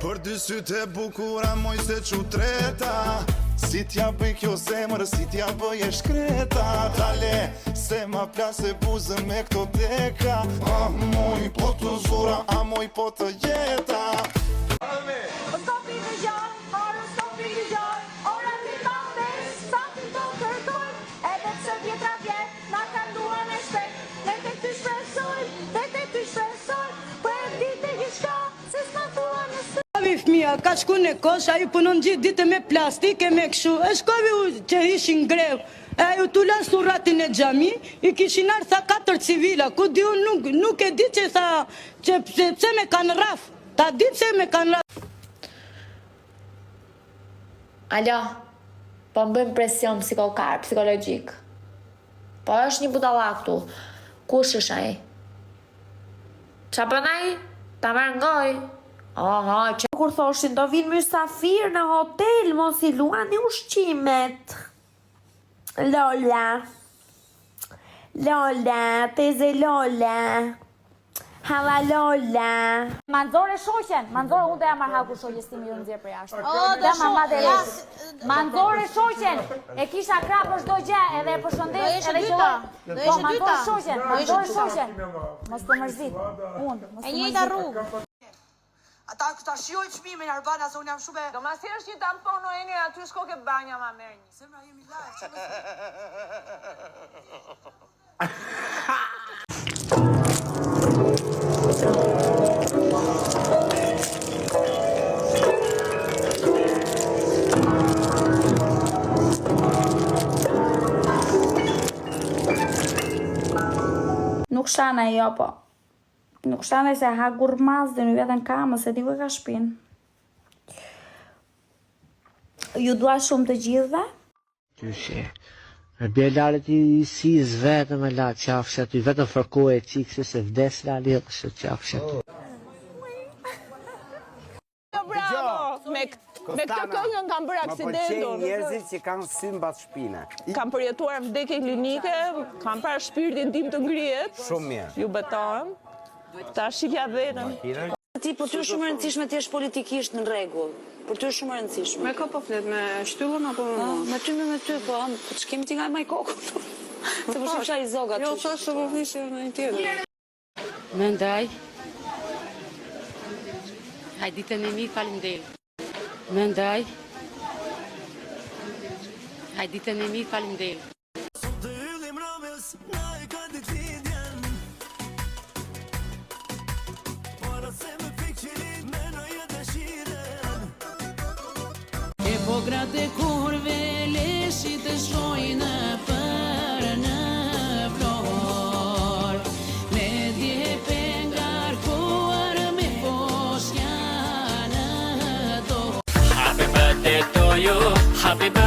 Për dy sytë e bukura moj se që treta, si t'ja bëj kjo zemër, si t'ja bëj e shkreta. Dale, se ma plase buzën me këto deka. A moj po të zura, a moj po të jeta. Fëmija, ka shku në kosh, a ju punon gjithë ditë me plastike, me këshu, e shkovi u që ishin greu, e ju t'u suratin e gjami, i kishin arë tha 4 civila, ku di unë nuk e di që tha, që pse me kanë raf, ta di pse me kanë raf. Alo, po më bëjmë presion psikologjik, po është një budalla këtu, kush është ai? Qa bënaj? Ta merë ngoj? Aha, që kur thoshin do vinë mysafir në hotel, mos i luani ushqimet. Lola, teze Lola, hala Lola. Manzore shoqen, manzore unë dhe ja marrë haku shoqes timi ju nëzirë për jashtë. Manzore shoqen, e kisha krapë është do gjë, edhe e përshëndes, edhe që po, manzore shoqen, mos të mërzit, unë, mos të mërzit. Ata këta shioj çmimin Arbana se unë jam shumë. Do ma thjesht një tampon o eni aty shko ke banja ma merë një. Semra jemi live. Nuk shana jo, po. Nuk shana se ha gurmaz dhe në vetën kamë, se t'i ka shpinë. Ju dua shumë të gjithve? Qyshe. Në bjellarit i si vetëm e la qafshat, i vetëm fërkoj e qikë se vdes la lidhë shë qafshat. Bravo! Me këtë këngën kam bërë aksidentun. Më përqenj njerëzit që kanë sy mbas shpine. Kam përjetuar vdekje klinike, kam parë shpirtin tim të ngrihet. Shumë mirë. Ju betohem. Ta shikja vetëm. Ti për ty shumë rëndësishme ti është politikisht në rregull. Për ty shumë rëndësishme. Me kë po flet, me shtyllën apo me mua? Me ty, po, që kemi ti nga maj kokë. Se për shumë shaj zoga. Jo, thash se po flishe në një tjetër. Mendaj. Hajditën e mi, faleminderit. Mendaj. Hajditën e mi, faleminderit. Po gratë kur veleshi të shojnë për në flor, me dje pengar kuar me poshja në do. Happy birthday to you, happy birthday.